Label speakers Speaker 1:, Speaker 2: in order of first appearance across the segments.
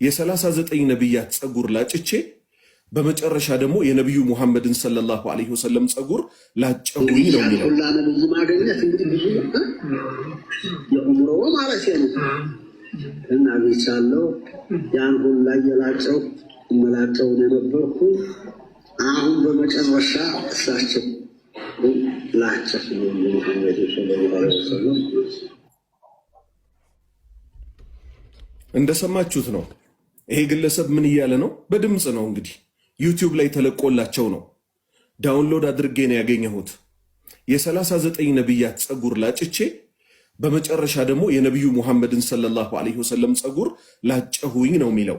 Speaker 1: የ39 ነቢያት ጸጉር ላጭቼ በመጨረሻ ደግሞ የነቢዩ ሙሐመድን ሰለላሁ ዐለይሂ ወሰለም ጸጉር ላጨሁኝ ነው የሚለው።
Speaker 2: ሁላ ነብይ ማገኘት እንግዲህ ብዙ የኡምሮ ማለት ነው እና ቢቻለው ያን ሁላ የላጨው መላጨው የነበርኩ አሁን በመጨረሻ እሳቸው ላጨፍ ነው ሙሐመድ ሰለላሁ ዐለይሂ ወሰለም።
Speaker 1: እንደሰማችሁት ነው። ይሄ ግለሰብ ምን እያለ ነው? በድምፅ ነው እንግዲህ ዩቲዩብ ላይ ተለቆላቸው ነው። ዳውንሎድ አድርጌ ነው ያገኘሁት። የ39 ነቢያት ጸጉር ላጭቼ በመጨረሻ ደግሞ የነቢዩ ሙሐመድን ሰለላሁ ዐለይሂ ወሰለም ጸጉር ላጨሁኝ ነው የሚለው።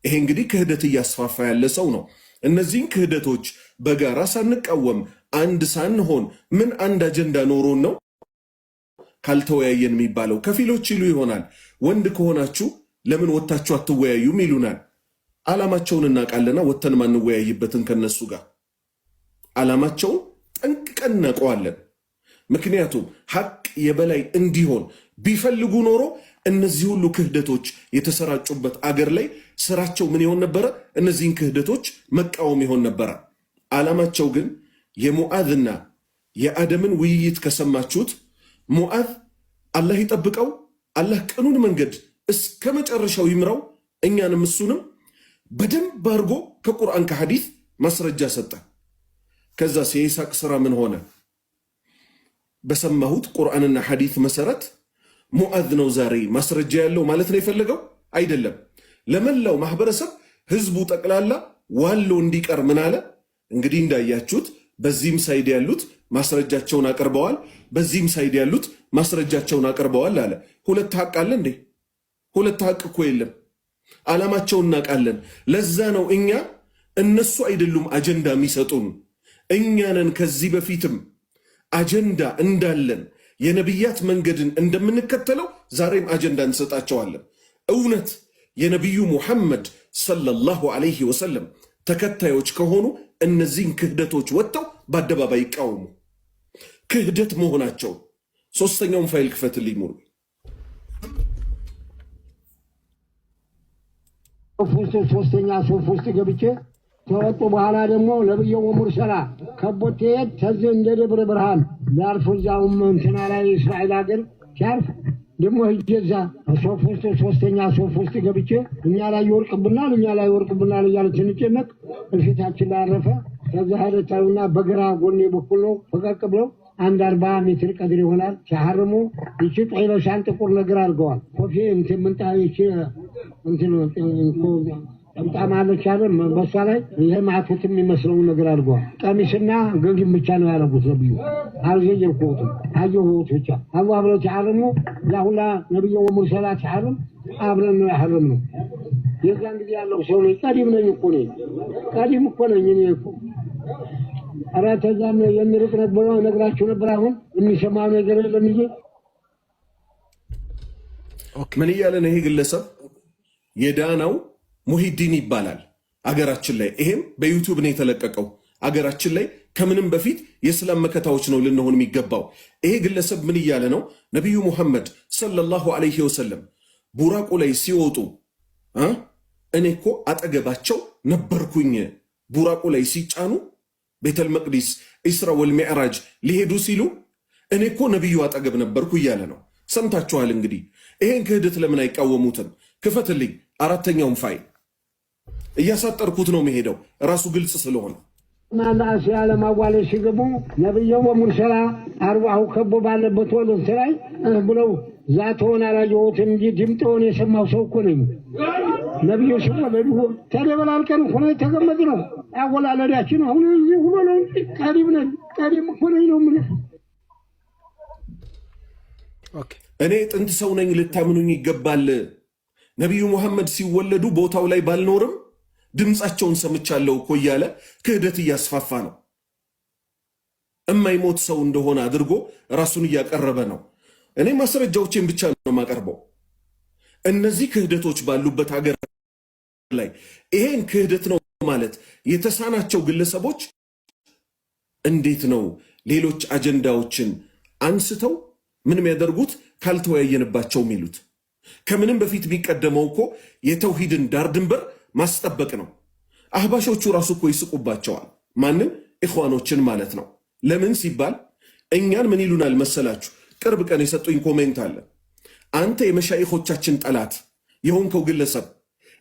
Speaker 1: ይሄ እንግዲህ ክህደት እያስፋፋ ያለ ሰው ነው። እነዚህን ክህደቶች በጋራ ሳንቃወም አንድ ሳንሆን ምን አንድ አጀንዳ ኖሮን ነው ካልተወያየን የሚባለው? ከፊሎች ይሉ ይሆናል ወንድ ከሆናችሁ ለምን ወታችሁ አትወያዩም ይሉናል። ዓላማቸውን እናውቃለና ወተን ማንወያይበትን ከነሱ ጋር ዓላማቸውን ጠንቅቀን እናውቀዋለን። ምክንያቱም ሐቅ የበላይ እንዲሆን ቢፈልጉ ኖሮ እነዚህ ሁሉ ክህደቶች የተሰራጩበት አገር ላይ ስራቸው ምን ይሆን ነበረ? እነዚህን ክህደቶች መቃወም ይሆን ነበረ። ዓላማቸው ግን የሙዓዝና የአደምን ውይይት ከሰማችሁት ሙዓዝ አላህ ይጠብቀው፣ አላህ ቅኑን መንገድ እስከ መጨረሻው ይምራው፣ እኛንም እሱንም በደንብ አድርጎ ከቁርአን ከሐዲስ ማስረጃ ሰጠ። ከዛ የኢሳቅ ስራ ምን ሆነ? በሰማሁት ቁርአንና ሐዲስ መሰረት ሙዓዝ ነው ዛሬ ማስረጃ ያለው ማለት ነው የፈለገው አይደለም። ለመላው ማህበረሰብ ህዝቡ ጠቅላላ ዋሎ እንዲቀር ምን አለ? እንግዲህ እንዳያችሁት በዚህም ሳይድ ያሉት ማስረጃቸውን አቅርበዋል፣ በዚህም ሳይድ ያሉት ማስረጃቸውን አቅርበዋል አለ። ሁለት ሐቅ አለ እንዴ? ሁለት ሐቅ እኮ የለም። ዓላማቸውን እናውቃለን። ለዛ ነው እኛ እነሱ አይደሉም አጀንዳ የሚሰጡን፣ እኛንን ከዚህ በፊትም አጀንዳ እንዳለን የነቢያት መንገድን እንደምንከተለው ዛሬም አጀንዳ እንሰጣቸዋለን። እውነት የነቢዩ ሙሐመድ ሰለላሁ ዐለይሂ ወሰለም ተከታዮች ከሆኑ እነዚህን ክህደቶች ወጥተው በአደባባይ ይቃወሙ። ክህደት መሆናቸው ሶስተኛውን ፋይል ክፈትልኝ ሙሉ
Speaker 3: ሶስተኛ ሶፍ ውስጥ ገብቼ ከወጡ በኋላ ደግሞ ነብዩ ሙርሰላ ከቦቴ ተዘ እንደ ደብረ ብርሃን ያርፉ ዛውም እንትና ላይ እስራኤል ሀገር ሲያርፍ ደግሞ ይጀዛ ሶስተኛ ሶፍ ውስጥ ገብቼ እኛ ላይ ይወርቅብናል እያለ ትንጨነቅ እፊታችን ላይ አረፈ። ከዛ ሀደታውና በግራ ጎኔ በኩል ነው ፈቀቅ ብለው 40 ሜትር ቀድር ይሆናል ሲያርሙ ይቺ ጦይለሻን ጥቁር ነገር አድርገዋል። ኮፊ እንትን ምንጣው ይቺ እንትን በጣም አለች አይደል? በሷ ላይ ይሄ ማቱት የሚመስለው ነገር አድርገዋል። ቀሚስና ገንጊም ብቻ ነው ያደረጉት። ነብዩ አልዘየርኩትም አየሁት ብቻ አላህ ብለው ሲያርሙ ያሁላ ነብዩ ወሙርሰላት ሲያርም አብረን ነው ያህረም ነው። የዛን ጊዜ ያለው ሰው ነው ቀዲም ነኝ እኮ ነኝ እኔ እኮ አራተኛም የሚርቅ ነበር ነግራችሁ ነበር። አሁን የሚሰማው ነገር የለም እንጂ
Speaker 1: ምን እያለ ነው ይሄ ግለሰብ? የዳናው ሙሂዲን ይባላል አገራችን ላይ። ይሄም በዩቲዩብ ነው የተለቀቀው። አገራችን ላይ ከምንም በፊት የእስላም መከታዎች ነው ልንሆን የሚገባው። ይሄ ግለሰብ ምን እያለ ነው? ነቢዩ ሙሐመድ ሰለላሁ ዐለይሂ ወሰለም ቡራቁ ላይ ሲወጡ እኔ እኮ አጠገባቸው ነበርኩኝ። ቡራቁ ላይ ሲጫኑ ቤተል መቅዲስ ኢስራ ወልሚዕራጅ ሊሄዱ ሲሉ እኔ እኮ ነቢዩ አጠገብ ነበርኩ እያለ ነው። ሰምታችኋል እንግዲህ። ይሄን ክህደት ለምን አይቃወሙትም? ክፈትልኝ አራተኛውን ፋይል። እያሳጠርኩት ነው መሄደው ራሱ ግልጽ ስለሆነ
Speaker 3: ማላስ ያለ ማዋለሽ ሲገቡ ነብዩ ወሙርሰላ አርዋሁ ከቦ ባለበት ወለተ ላይ ብለው ዛቶን አላየሁትም እንጂ ድምጡን የሰማው ሰው እኮ ነኝ። ነብዩ ሲወለዱ ተደበላልቀን ሆነ ተገመድ ነው አወላለዳችን። አሁን እዚህ ሁሉ ነው ቀዲም እኮ ነው ምን
Speaker 1: እኔ ጥንት ሰው ነኝ ልታምኑኝ ይገባል። ነቢዩ ሙሐመድ ሲወለዱ ቦታው ላይ ባልኖርም ድምፃቸውን ሰምቻለሁ እኮ እያለ ክህደት እያስፋፋ ነው። እማይሞት ሰው እንደሆነ አድርጎ ራሱን እያቀረበ ነው። እኔ ማስረጃዎችን ብቻ ነው የማቀርበው። እነዚህ ክህደቶች ባሉበት ሀገር ላይ ይሄን ክህደት ነው ማለት የተሳናቸው ግለሰቦች እንዴት ነው ሌሎች አጀንዳዎችን አንስተው ምን የሚያደርጉት ካልተወያየንባቸው የሚሉት? ከምንም በፊት የሚቀደመው እኮ የተውሂድን ዳር ድንበር ማስጠበቅ ነው። አህባሾቹ ራሱ እኮ ይስቁባቸዋል። ማንም ኢኽዋኖችን ማለት ነው። ለምን ሲባል እኛን ምን ይሉናል መሰላችሁ? ቅርብ ቀን የሰጡኝ ኮሜንት አለ። አንተ የመሻይኾቻችን ጠላት የሆንከው ግለሰብ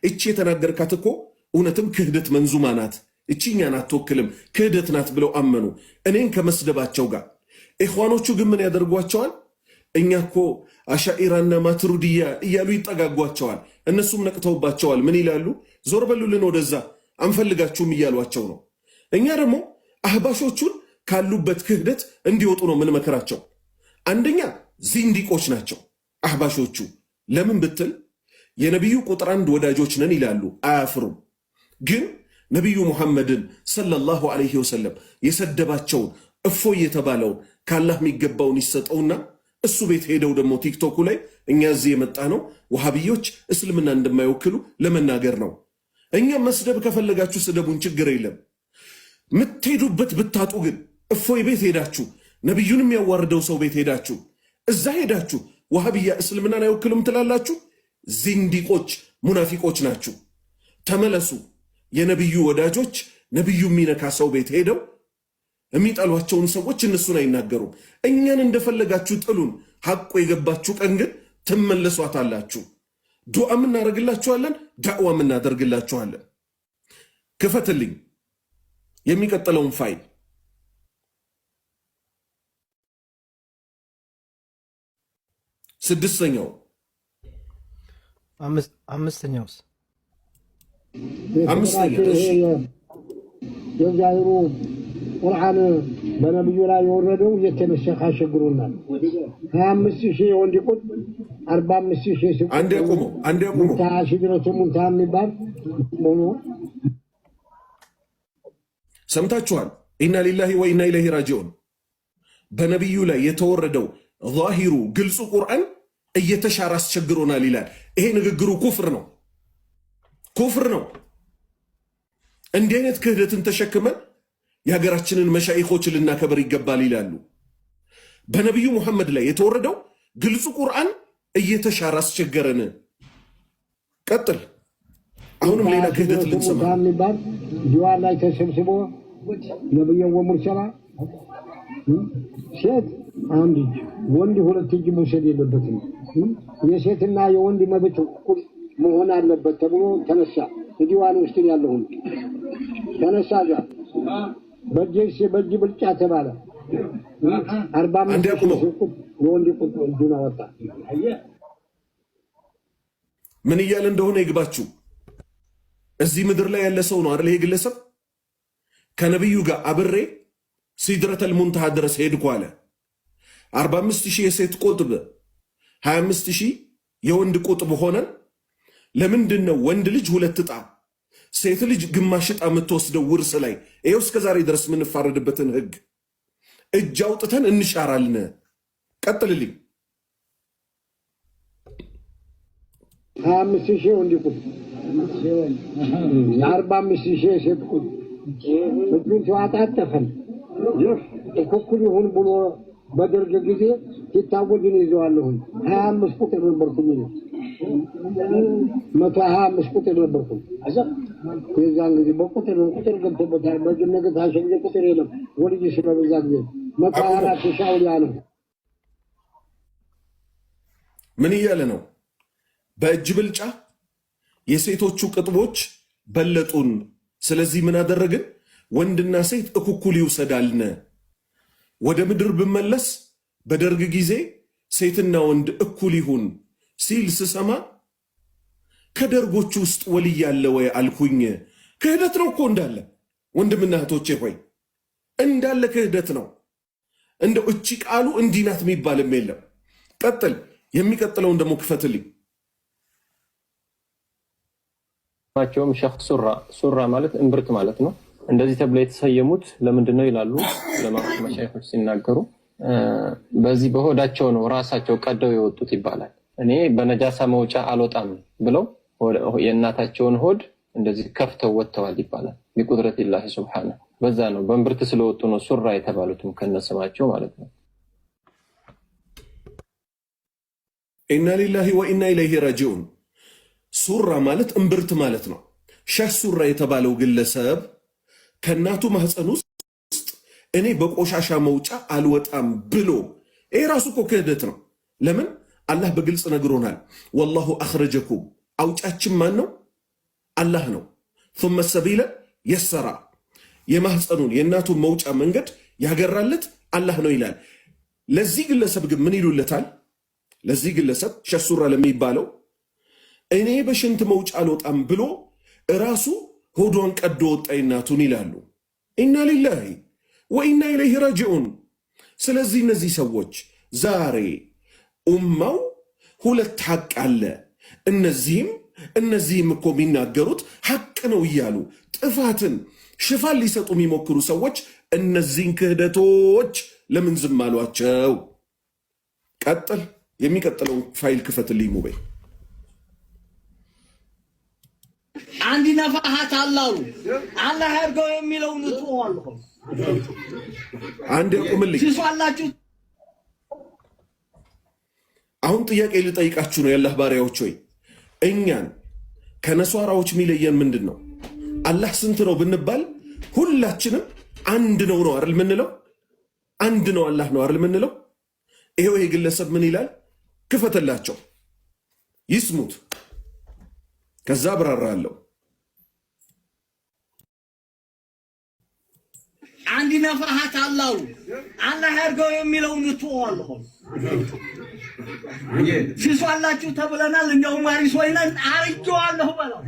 Speaker 1: እቺ የተናገርካት እኮ እውነትም ክህደት መንዙማ ናት፣ እቺ እኛን አትወክልም፣ ክህደት ናት ብለው አመኑ እኔን ከመስደባቸው ጋር። ኢኽዋኖቹ ግን ምን ያደርጓቸዋል? እኛ እኮ አሻኢራና ማትሩድያ እያሉ ይጠጋጓቸዋል። እነሱም ነቅተውባቸዋል። ምን ይላሉ? ዞር በሉልን ወደዛ አንፈልጋችሁም እያሏቸው ነው። እኛ ደግሞ አህባሾቹን ካሉበት ክህደት እንዲወጡ ነው ምን መከራቸው። አንደኛ ዚንዲቆች ናቸው አህባሾቹ። ለምን ብትል የነቢዩ ቁጥር 1 ወዳጆች ነን ይላሉ፣ አያፍሩም። ግን ነቢዩ ሙሐመድን ሰለላሁ ዐለይሂ ወሰለም የሰደባቸውን እፎይ የተባለውን ካላህ የሚገባውን ይሰጠውና እሱ ቤት ሄደው ደግሞ ቲክቶኩ ላይ እኛ እዚህ የመጣ ነው ወሃቢዮች እስልምና እንደማይወክሉ ለመናገር ነው። እኛም መስደብ ከፈለጋችሁ ስደቡን፣ ችግር የለም። ምትሄዱበት ብታጡ ግን እፎይ ቤት ሄዳችሁ ነቢዩንም ያዋርደው ሰው ቤት ሄዳችሁ እዛ ሄዳችሁ ወሃቢያ እስልምናን አይወክሉም ትላላችሁ። ዚንዲቆች ሙናፊቆች ናችሁ። ተመለሱ። የነቢዩ ወዳጆች ነቢዩ የሚነካ ሰው ቤት ሄደው የሚጠሏቸውን ሰዎች እነሱን አይናገሩም። እኛን እንደፈለጋችሁ ጥሉን። ሐቁ የገባችሁ ቀን ግን ትመለሷታላችሁ። ዱዓም እናደርግላችኋለን፣ ዳዕዋም እናደርግላችኋለን። ክፈትልኝ የሚቀጥለውን ፋይል። ስድስተኛው
Speaker 4: አምስተኛውስ
Speaker 3: የዛይሩ ቁርአን በነብዩ ላይ የወረደው እየተነሸኸ አሸግሮናል። 25,000 የወንድ ቁጥ 45,000
Speaker 1: አንድ ያቁሙ
Speaker 3: ታሽድረቱ ሙንታ የሚባል ሆኖ
Speaker 1: ሰምታችኋል። ኢና ሊላሂ ወኢና ኢለይሂ ራጂዑን። በነቢዩ ላይ የተወረደው ዛሂሩ ግልጹ ቁርአን እየተሻረ አስቸግሮናል ይላል። ይሄ ንግግሩ ኩፍር ነው፣ ኩፍር ነው። እንዲህ አይነት ክህደትን ተሸክመን የሀገራችንን መሻይኾች ልናከበር ይገባል ይላሉ። በነቢዩ ሙሐመድ ላይ የተወረደው ግልጹ ቁርአን እየተሻረ አስቸገረን። ቀጥል። አሁንም ሌላ ክህደት ልንሰማ
Speaker 3: የሚባል ዲዋን ላይ ተሰብስቦ ነብዩ ወሙርሰላ ሴት አንድ እጅ ወንድ ሁለት እጅ መውሰድ የለበትም፣ የሴትና የወንድ መብት እኩል መሆን አለበት ተብሎ ተነሳ። ዲዋን ውስጥ ያለውን ተነሳ ጋር በእጅ ብልጫ ተባለ። 45 የወንድ ቁጥ እጁን አወጣ።
Speaker 1: ምን እያለ እንደሆነ ይግባችሁ። እዚህ ምድር ላይ ያለ ሰው ነው አይደል? ይሄ ግለሰብ ከነቢዩ ጋር አብሬ ሲድረተል ሙንተሃ ድረስ ሄድኩ አለ። 45,000 የሴት ቁጥብ 25,000 የወንድ ቁጥብ ሆነን ለምንድን ነው ወንድ ልጅ ሁለት ዕጣ ሴት ልጅ ግማሽ ዕጣ የምትወስደው ውርስ ላይ? ይኸው እስከ ዛሬ ድረስ የምንፋረድበትን ህግ እጅ አውጥተን እንሻራልን። ቀጥልልኝ።
Speaker 3: 25,000 ወንድ ቁጥብ 45,000 የሴት ቁጥብ እጁን ተዋጣጠፈን እኩል ይሁን ብሎ በደርግ ጊዜ ሲታወጅን ይዘዋለሁ። 25 ቁጥር ነበርኩኝ፣ 125 ቁጥር ነበርኩኝ። የዛን ጊዜ በቁጥር ገብቶበታል። በጅነገ ታሸገ ቁጥር የለም። ወልጅ ስለበዛ ጊዜ 124 ሻውል ያለው
Speaker 1: ምን እያለ ነው? በእጅ ብልጫ የሴቶቹ ቅጥቦች በለጡን። ስለዚህ ምን አደረግን? ወንድና ሴት እኩል ይውሰዳልነ። ወደ ምድር ብመለስ በደርግ ጊዜ ሴትና ወንድ እኩል ይሁን ሲል ስሰማ ከደርጎቹ ውስጥ ወልይ ያለ ወይ አልኩኝ። ክህደት ነው እኮ እንዳለ ወንድምና እህቶቼ ሆይ እንዳለ ክህደት ነው። እንደው እቺ ቃሉ እንዲናት የሚባልም የለም። ቀጥል። የሚቀጥለውን ደግሞ ክፈትልኝ።
Speaker 5: ማቸውም ሸኽ ሱራ ማለት እምብርት ማለት ነው። እንደዚህ ተብለው የተሰየሙት ለምንድን ነው ይላሉ ለማሻይኾች ሲናገሩ፣ በዚህ በሆዳቸው ነው ራሳቸው ቀደው የወጡት ይባላል። እኔ በነጃሳ መውጫ አልወጣም ብለው የእናታቸውን ሆድ እንደዚህ ከፍተው ወጥተዋል ይባላል። ቢቁድረቲላሂ ሱብሓነሁ። በዛ ነው በእምብርት ስለወጡ ነው ሱራ የተባሉትም ከነስማቸው ማለት ነው።
Speaker 1: ኢና ሊላሂ ወኢና ኢለይሂ ራጂዑን። ሱራ ማለት እምብርት ማለት ነው። ሸህ ሱራ የተባለው ግለሰብ ከእናቱ ማህፀን ውስጥ እኔ በቆሻሻ መውጫ አልወጣም ብሎ ይሄ ራሱ እኮ ክህደት ነው። ለምን? አላህ በግልጽ ነግሮናል። ወላሁ አኽረጀኩም፣ አውጫችን ማን ነው? አላህ ነው። ثم السبيل يسر፣ የማህፀኑን የእናቱን መውጫ መንገድ ያገራለት አላህ ነው ይላል። ለዚህ ግለሰብ ግን ምን ይሉለታል? ለዚህ ግለሰብ ሸህ ሱራ ለሚባለው እኔ በሽንት መውጫ አልወጣም ብሎ ራሱ ሆዷን ቀዶ ወጣ እናቱን ይላሉ። ኢና ሊላሂ ወኢና ኢለይሂ ራጂዑን። ስለዚህ እነዚህ ሰዎች ዛሬ ኡማው ሁለት ሐቅ አለ፣ እነዚህም እኮ የሚናገሩት ሐቅ ነው እያሉ ጥፋትን ሽፋን ሊሰጡ የሚሞክሩ ሰዎች እነዚህን ክህደቶች ለምን ዝም አሏቸው? ቀጥል። የሚቀጥለውን ፋይል ክፈትልኝ ሙቤ።
Speaker 4: አንድ ነፋሃት አላሉ አላህ ያርገው የሚለውን እጥዋለሁ።
Speaker 1: አንድ ያቁምልኝ።
Speaker 4: ሲሷላችሁ
Speaker 1: አሁን ጥያቄ ልጠይቃችሁ ነው የአላህ ባሪያዎች ሆይ፣ እኛን ከነሷራዎች የሚለየን ምንድን ነው? አላህ ስንት ነው ብንባል ሁላችንም አንድ ነው አይደል ምንለው? አንድ ነው አላህ ነው አይደል ምንለው? ይሄው ይሄ ግለሰብ ምን ይላል? ክፈተላቸው ይስሙት፣ ከዛ አብራራለሁ።
Speaker 4: አንድ ነፋሃት አላሉ አላህ ያርገው የሚለውን እጥዋለሁ። ሲሷላችሁ ተብለናል። እንደውም ዋሪስ ወይነን አርጀዋለሁ በለው።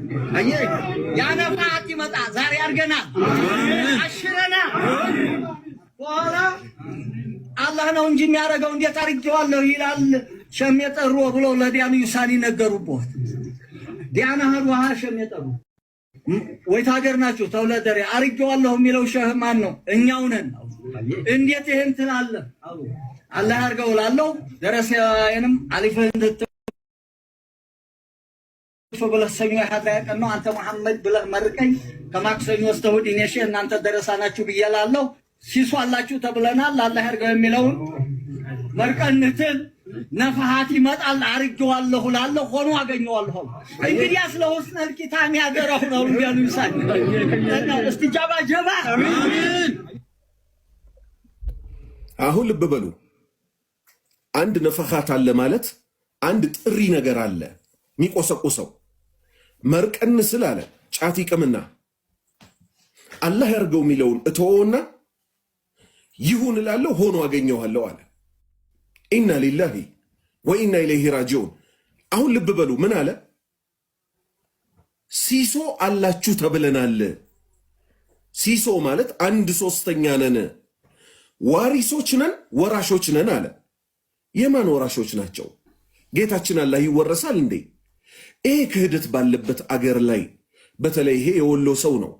Speaker 4: ያ ነፋሃት ይመጣ ዛሬ አርገናል፣ አሽረና በኋላ አላህ ነው እንጂ የሚያደርገው እንዴት አርጀዋለሁ ይላል። ሸም የጠሩ ብለው ለዲያኑ ይሳኒ ነገሩበት። ዲያና ሀሩሃ ሸም የጠሩ ወይት ሀገር ናቸው ተውለደሪ አርጀዋለሁ የሚለው ሸህ ማን ነው? እኛው ነን። እንዴት ይሄን ትላለህ? አላህ ያርገው ላለው ደረሰንም አሊፈን ብለህ ሰኞ ያህል ያቀን ነው አንተ መሐመድ ብለህ መርቀኝ ከማክሰኞ እስከ እሑድ እኔ ሼህ እናንተ ደረሳናችሁ ብያላለሁ። ሲሷላችሁ ተብለናል። አላህ ያርገው የሚለውን መርቀንትን ነፋሃት ይመጣል አርጀዋለሁ ላለው ሆኖ አገኘዋለሁ። እንግዲህ ስለሆነ ኪታብ ያገረው ነው እንዲያሉ ይሳል እስቲጃባ ጀባ። አሜን።
Speaker 1: አሁን ልብ በሉ። አንድ ነፈኻት አለ ማለት አንድ ጥሪ ነገር አለ የሚቆሰቁሰው። መርቀን ስላለ ጫት ይቅምና አላህ ያርገው የሚለውን እተወውና ይሁን እላለሁ ሆኖ አገኘዋለሁ አለ። ኢና ሊላሂ ወኢና ኢለይሂ ራጂዑን። አሁን ልብ በሉ ምን አለ? ሲሶ አላችሁ ተብለናል። ሲሶ ማለት 1/3 ነን፣ ዋሪሶች ነን፣ ወራሾች ነን አለ። የማን ወራሾች ናቸው? ጌታችን አላህ ይወረሳል እንዴ? ይሄ ክህደት ባለበት አገር ላይ በተለይ ይሄ የወሎ ሰው ነው።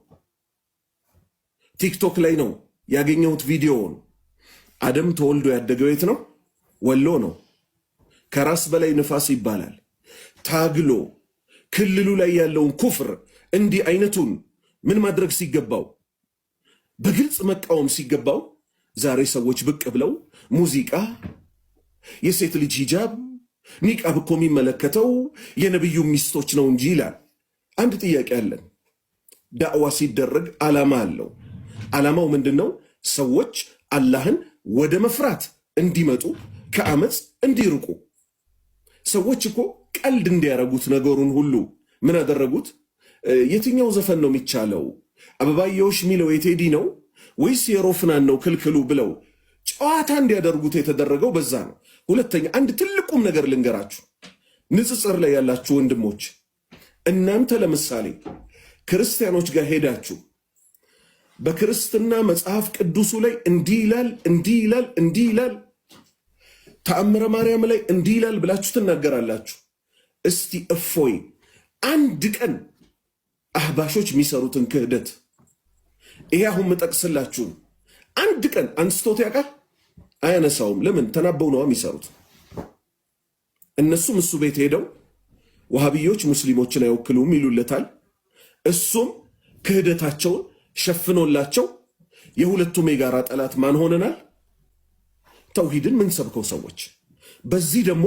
Speaker 1: ቲክቶክ ላይ ነው ያገኘሁት ቪዲዮውን። አደም ተወልዶ ያደገው የት ነው? ወሎ ነው። ከራስ በላይ ንፋስ ይባላል። ታግሎ ክልሉ ላይ ያለውን ኩፍር እንዲህ አይነቱን ምን ማድረግ ሲገባው በግልጽ መቃወም ሲገባው ዛሬ ሰዎች ብቅ ብለው ሙዚቃ፣ የሴት ልጅ ሂጃብ፣ ኒቃብ እኮ የሚመለከተው የነብዩ ሚስቶች ነው እንጂ ይላል። አንድ ጥያቄ አለን። ዳዕዋ ሲደረግ ዓላማ አለው። ዓላማው ምንድነው? ሰዎች አላህን ወደ መፍራት እንዲመጡ፣ ከአመፅ እንዲርቁ። ሰዎች እኮ ቀልድ እንዲያረጉት ነገሩን ሁሉ ምን አደረጉት? የትኛው ዘፈን ነው የሚቻለው? አበባየውሽ የሚለው የቴዲ ነው ወይስ የሮፍናን ነው ክልክሉ ብለው ጨዋታ እንዲያደርጉት የተደረገው በዛ ነው። ሁለተኛ አንድ ትልቁም ነገር ልንገራችሁ፣ ንጽጽር ላይ ያላችሁ ወንድሞች፣ እናንተ ለምሳሌ ክርስቲያኖች ጋር ሄዳችሁ በክርስትና መጽሐፍ ቅዱሱ ላይ እንዲህ ይላል እንዲህ ይላል እንዲህ ይላል፣ ተአምረ ማርያም ላይ እንዲህ ይላል ብላችሁ ትናገራላችሁ። እስቲ እፎይ አንድ ቀን አህባሾች የሚሰሩትን ክህደት ይሄ አሁን መጠቅስላችሁ አንድ ቀን አንስቶት ያውቃል? አያነሳውም። ለምን? ተናበው ነው የሚሰሩት። እነሱም እሱ ቤት ሄደው ወሃቢዮች ሙስሊሞችን አይወክሉም ይሉለታል። እሱም ክህደታቸውን ሸፍኖላቸው የሁለቱም የጋራ ጠላት ማን ሆነናል? ተውሂድን ምን ሰብከው ሰዎች። በዚህ ደግሞ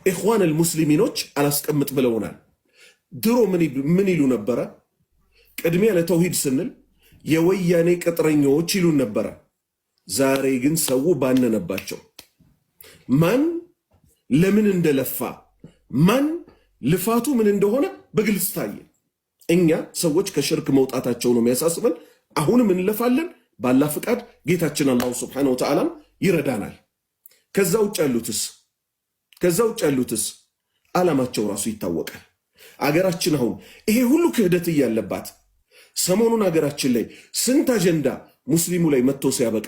Speaker 1: ኢኽዋን አልሙስሊሚኖች አላስቀምጥ ብለውናል። ድሮ ምን ይሉ ነበረ? ቅድሚያ ለተውሂድ ስንል የወያኔ ቅጥረኞች ይሉን ነበረ። ዛሬ ግን ሰው ባነነባቸው። ማን ለምን እንደለፋ ማን ልፋቱ ምን እንደሆነ በግልጽ ታየ። እኛ ሰዎች ከሽርክ መውጣታቸው ነው የሚያሳስበን። አሁንም እንለፋለን። ባላህ ፍቃድ ጌታችን አላሁ ሱብሓነሁ ወተዓላ ይረዳናል። ከዛ ውጭ ያሉትስ ዓላማቸው ራሱ ይታወቃል። አገራችን አሁን ይሄ ሁሉ ክህደት እያለባት ሰሞኑን አገራችን ላይ ስንት አጀንዳ ሙስሊሙ ላይ መጥቶ ሲያበቃ